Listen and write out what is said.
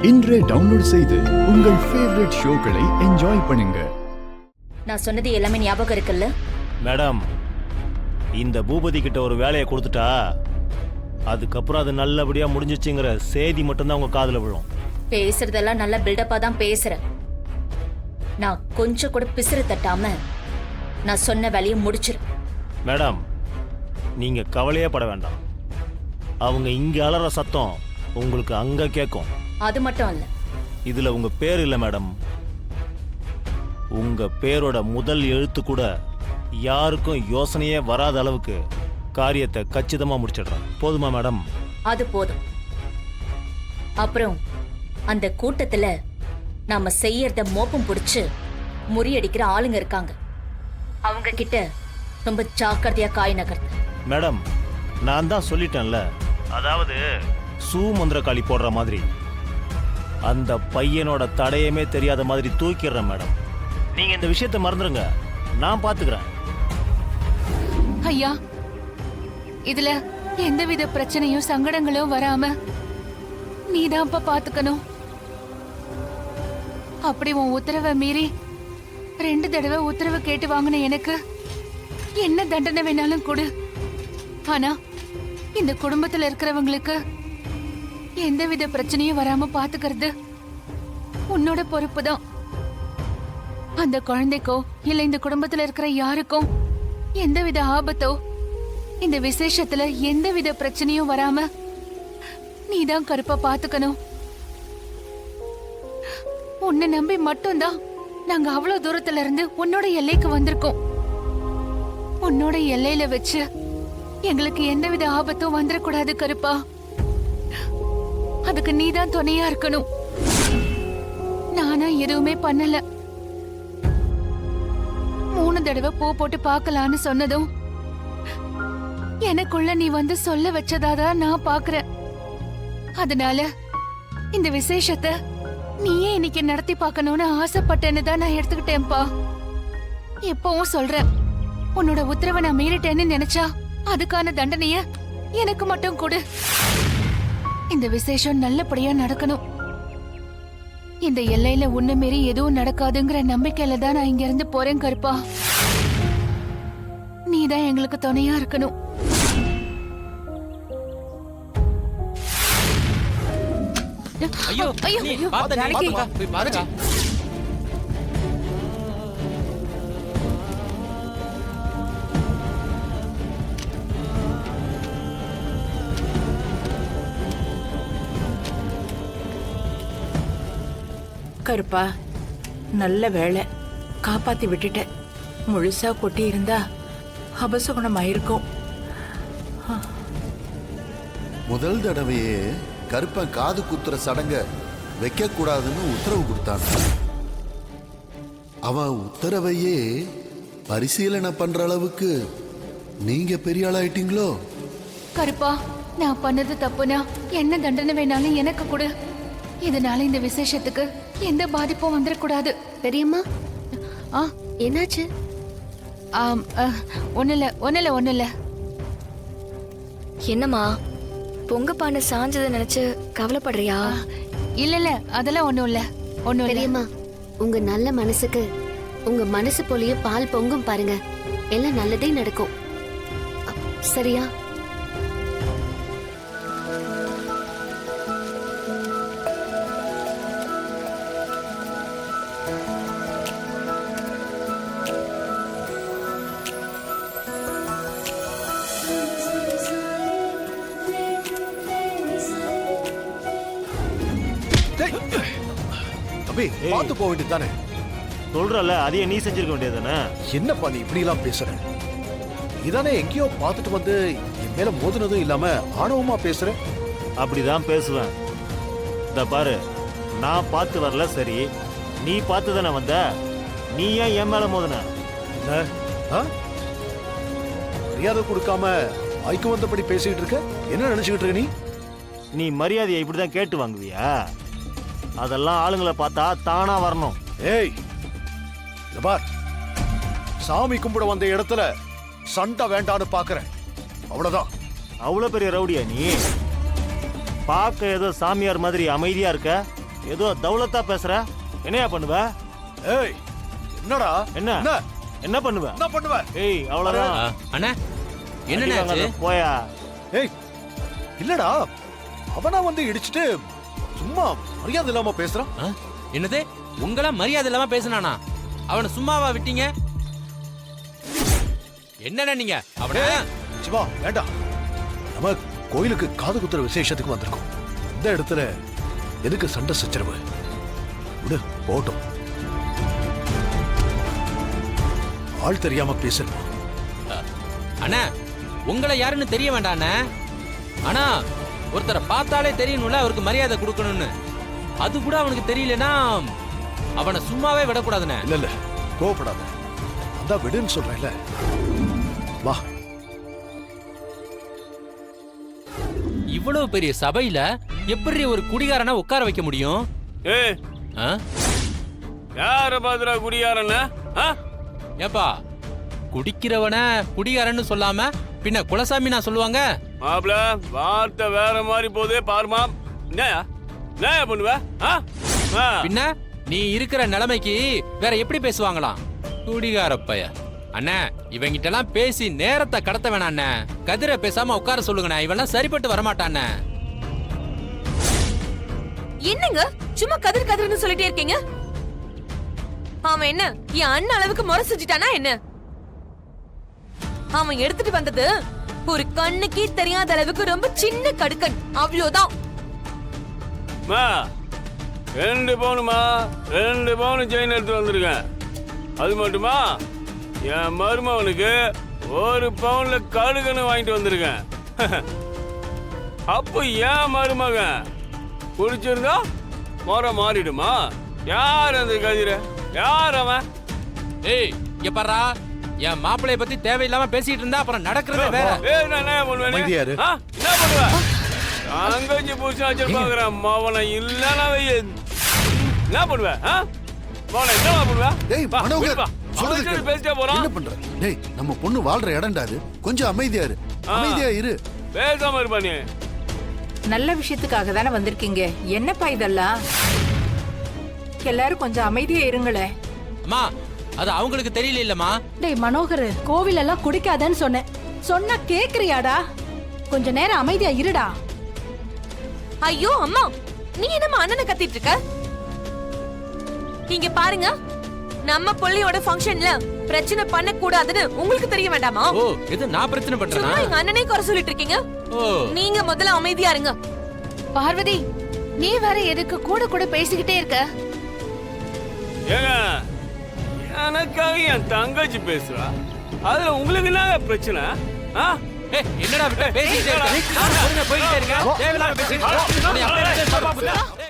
இன்றே டவுன்லோட் செய்து உங்கள் ஃபேவரட் ஷோக்களை என்ஜாய் பண்ணுங்க. நான் சொன்னது எல்லாமே ஞாபகம் இருக்குல்ல? மேடம், இந்த பூபதி கிட்ட ஒரு வேலையை கொடுத்துட்டா அதுக்கப்புறம் அது நல்லபடியா முடிஞ்சிச்சுங்கிற செய்தி மட்டும்தான் உங்க காதுல விழும். பேசுறதெல்லாம் நல்ல பில்டப்பா தான் பேசுறேன். நான் கொஞ்சம் கூட பிசுறு தட்டாம நான் சொன்ன வேலையை முடிச்சிரு. மேடம், நீங்க கவலையே பட வேண்டாம். அவங்க இங்க அலற சத்தம் உங்களுக்கு அங்க கேட்கும். அது மட்டும் இல்ல, இதுல உங்க பேர் இல்ல மேடம். உங்க பேரோட முதல் எழுத்து கூட யாருக்கும் யோசனையே வராத அளவுக்கு காரியத்தை கச்சிதமா முடிச்சிடுறேன். போதுமா மேடம்? அது போதும். அப்புறம் அந்த கூட்டத்துல நாம செய்யறத மோப்பம் பிடிச்சு முறியடிக்கிற ஆளுங்க இருக்காங்க. அவங்க கிட்ட ரொம்ப ஜாக்கிரதையா காய் நகர்த்து. மேடம், நான் தான் சொல்லிட்டேன்ல, அதாவது சூமந்திரக்காளி போடுற மாதிரி அந்த பையனோட தடையமே தெரியாத மாதிரி தூக்கிடுறேன் மேடம். நீங்க இந்த விஷயத்தை மறந்துடுங்க, நான் பாத்துக்கிறேன். ஐயா, இதுல எந்தவித பிரச்சனையும் சங்கடங்களும் வராம நீதான்ப்பா பாத்துக்கணும். அப்படி உன் உத்தரவை மீறி 2 தடவை உத்தரவு கேட்டு வாங்கின எனக்கு என்ன தண்டனை வேணாலும் கொடு. ஆனா இந்த குடும்பத்துல இருக்கிறவங்களுக்கு எந்தவித பிரச்சனையும் வராம பாத்துக்கிறது உன்னோட பொறுப்பு தான். அந்த குழந்தைக்கோ இல்ல இந்த குடும்பத்துல இருக்கிற யாருக்கும் எந்தவித ஆபத்தோ இந்த விசேஷத்துல எந்தவித பிரச்சனையும் வராம நீதான் கருப்பா பாத்துக்கணும். உன்னை நம்பி மட்டும்தான் நாங்க அவ்வளவு தூரத்துல இருந்து உன்னோட எல்லைக்கு வந்திருக்கோம். உன்னோட எல்லையில வச்சு எங்களுக்கு எந்தவித ஆபத்தும் வந்துடக்கூடாது கருப்பா. அதுக்கு நீதான் துணையா இருக்கணும். நானா எதுவுமே பண்ணல. 3 தடவை பூ போட்டு பார்க்கலான்னு சொன்னதும் எனக்குள்ள நீ வந்து சொல்ல வச்சதாதான் நான் பாக்குறேன். அதனால இந்த விசேஷத்தை நீயே இன்னைக்கு நடத்தி பார்க்கணும்னு ஆசைப்பட்டேன்னு தான் நான் எடுத்துக்கிட்டேன்ப்பா. எப்பவும் சொல்றேன், உன்னோட உத்தரவை நான் மீறிட்டேன்னு நினைச்சா அதுக்கான தண்டனைய எனக்கு மட்டும் கொடு. இந்த விசேஷம் நல்லபடியா நடக்கணும். இந்த எல்லையில உன்னை மீறி எதுவும் நடக்காதுங்கிற நம்பிக்கையில தான் நான் இங்க இருந்து போறேன் கருப்பா. நீதான் எங்களுக்கு துணையா இருக்கணும். ஐயோ ஐயோ, நீ ஐயோ, பாத்து நாளைக்கு. போய் பாருங்க. கருப்பா, நல்ல வேலை, காப்பாத்தி விட்டுட்ட. முழுசா கொட்டி இருந்தா அபசகுணமாயிருக்கும். முதல் தடவையே கருப்பன் காது குத்துற சடங்க வைக்க கூடாதுன்னு உத்தரவு கொடுத்தாங்க. அவன் உத்தரவையே பரிசீலனை பண்ற அளவுக்கு நீங்க பெரிய ஆளாயிட்டீங்களோ? கருப்பா, நான் பண்ணது தப்புனா என்ன தண்டனை வேணாலும் எனக்கு கொடு. இதனால இந்த விசேஷத்துக்கு எந்த பாதிப்பும் வந்துடக்கூடாது. பெரியம்மா, ஆ, என்னாச்சு? ஒண்ணுல. என்னம்மா, பொங்க பானை சாஞ்சதை நினைச்சு கவலைப்படுறியா? இல்ல, அதெல்லாம் ஒண்ணும் இல்ல. பெரியம்மா, உங்க நல்ல மனசுக்கு உங்க மனசு போலயே பால் பொங்கும் பாருங்க. எல்லாம் நல்லதே நடக்கும். சரியா? தம்பி, பார்த்து போக வேண்டியது தானே? சொல்றல, அதையே நீ செஞ்சிருக்க வேண்டியது தானே? என்னப்பா நீ இப்படி எல்லாம் பேசுற? இதானே எங்கேயோ பார்த்துட்டு வந்து என் மேல மோதினதும் இல்லாம ஆணவமா பேசுற? அப்படிதான் பேசுவேன். இந்த பாரு, நான் பார்த்து வரல, சரி, நீ பார்த்து தானே வந்த. நீ ஏன் என் மேல மோதின? மரியாதை கொடுக்காம வாய்க்கு வந்தபடி பேசிட்டு இருக்க. என்ன நினைச்சுக்கிட்டு இருக்க நீ? நீ மரியாதையை இப்படிதான் கேட்டு வாங்குவியா? அதெல்லாம் ஆளுங்களை பார்த்தா தானா வரணும். ஏய், பார், சாமி கும்பிட வந்த இடத்துல சண்டை வேண்டான்னு பாக்குறேன், அவ்வளவுதான். அவ்வளவு பெரிய ரவுடியா நீ? பார்க்க ஏதோ சாமியார் மாதிரி அமைதியா இருக்க, ஏதோ தௌலத்தா பேசுற. என்னையா பண்ணுவ? ஏய் என்னடா என்ன என்ன பண்ணுவ? என்ன பண்ணுவ? ஏய் அவ்வளவுதான். அண்ணா என்ன அடி வாங்காத, போயா. ஏய் இல்லடா அவனா வந்து இடிச்சிட்டு சும்மா மரியாதை இல்லாம பேசுறான். என்னது உங்கள மரியாதை இல்லாம பேசினானா? அவனை சும்மாவா விட்டீங்க? என்னண்ணா நீங்க அவன சிவா வேண்டாம். நம்ம கோயிலுக்கு காது குத்துற விசேஷத்துக்கு வந்திருக்கோம். இந்த இடத்துல எதுக்கு சண்டை சச்சரவு? விடு போட்டும். ஆள் தெரியாம பேசணும். அண்ணா உங்களை யாருன்னு தெரிய வேண்டாம் அண்ணா. ஆனா ஒருத்தரை பார்த்தாலே தெரியணும்ல அவருக்கு மரியாதை கொடுக்கணும்னு. அது கூட அவனுக்கு தெரியலனா அவனை சும்மாவே விடக்கூடாதுண்ணே. இல்ல இல்ல கோவப்படாத. அதான் விடுன்னு சொல்றேன்ல. வா. இவ்வளவு பெரிய சபையில எப்படி ஒரு குடிகாரனை உட்கார வைக்க முடியும்? ஏய் ஆ? யார பாத்துறா குடியாரண்ணா? ஏப்பா குடிக்கிறவன குடிகாரன்னு சொல்லாம பின்ன குலசாமி நான் சொல்லுவாங்க? மாப்ள வார்த்தை வேற மாதிரி போதே பாருமா. என்னயா என்ன பண்ணுவ? பின்ன நீ இருக்கிற நிலைமைக்கு வேற எப்படி பேசுவாங்களாம்? குடிகார பைய. அண்ணா இவங்கிட்ட எல்லாம் பேசி நேரத்தை கடத்த வேணாம் அண்ணா. கதிரை பேசாம உட்கார சொல்லுங்கண்ணா. இவெல்லாம் சரிப்பட்டு வரமாட்டான். என்னங்க சும்மா கதிர் கதிர்னு சொல்லிட்டே இருக்கீங்க? அவன் என்ன என் அண்ணன் அளவுக்கு முறை செஞ்சுட்டானா என்ன? அவன் எடுத்துட்டு வந்தது ஒரு கண்ணுக்கே தெரியாத அளவுக்கு ரொம்ப சின்ன கடுக்கன், அவ்வளவுதான். 2 பவுனுமா 2 பவுன் செயின் எடுத்து வந்திருக்கேன். அது மட்டுமா என் மருமவனுக்கு 1 பவுன்ல கடுகன்னு வாங்கிட்டு வந்திருக்கேன். அப்ப என் மருமகன் குடிச்சிருந்தா முறை மாறிடுமா? யார் அந்த கதிர? யார் அவன்? ஏய் இங்க பாரா, என் மாப்பிளைய பத்தி தேவையில்லாம பேசிட்டு இருந்தா அப்புறம் நடக்கிறதே வேற. ஏய் நான் என்ன பண்ணுவேன்? அமைதியாரு. என்ன பண்ணுவ? அங்கஞ்சி புடிச்சு வச்சிருப்பாங்கறான் மவன இல்லனா வெய். என்ன பண்ணுவ? மவன என்ன பண்ணுவ? டேய் மனோகர் சொல்றது கேளு. பேசிட்டே போறான். என்ன பண்ற? டேய் நம்ம பொண்ணு வாழ்ற இடம்டா இது. கொஞ்சம் அமைதியா இரு. அமைதியா இரு. பேசாம இருப்பா நீ. நல்ல விஷயத்துக்காக தானே வந்திருக்கீங்க. என்னப்பா இதெல்லாம்? எல்லாரும் கொஞ்சம் அமைதியா இருங்களேன். அம்மா அது அவங்களுக்கு தெரியல இல்லம்மா. டேய் மனோகர், கோவில் எல்லாம் குடிக்காதன்னு சொன்னேன். சொன்னா கேக்குறியாடா? கொஞ்ச நேரம் அமைதியா இருடா. ஐயோ அம்மா, நீ என்னம்மா அண்ணனை கத்திட்டு இருக்க? இங்க பாருங்க, நம்ம புள்ளையோட ஃபங்க்ஷன்ல பிரச்சனை பண்ண கூடாதுன்னு உங்களுக்கு தெரிய வேண்டாமா? ஓ எது நான் பிரச்சனை பண்றேனா? சும்மா எங்க அண்ணனே குறை சொல்லிட்டு இருக்கீங்க. ஓ நீங்க முதல்ல அமைதியா இருங்க. பார்வதி, நீ வேற எதுக்கு கூட கூட பேசிக்கிட்டே இருக்க? ஏங்க எனக்காக என் தங்கச்சி பேசுறா. அதுல உங்களுக்கு என்ன பிரச்சனை? என்னடா பேசிட்டே இருக்க? போயிட்டே இருக்க. தேவையில்லாம பேசிட்டு இருக்க.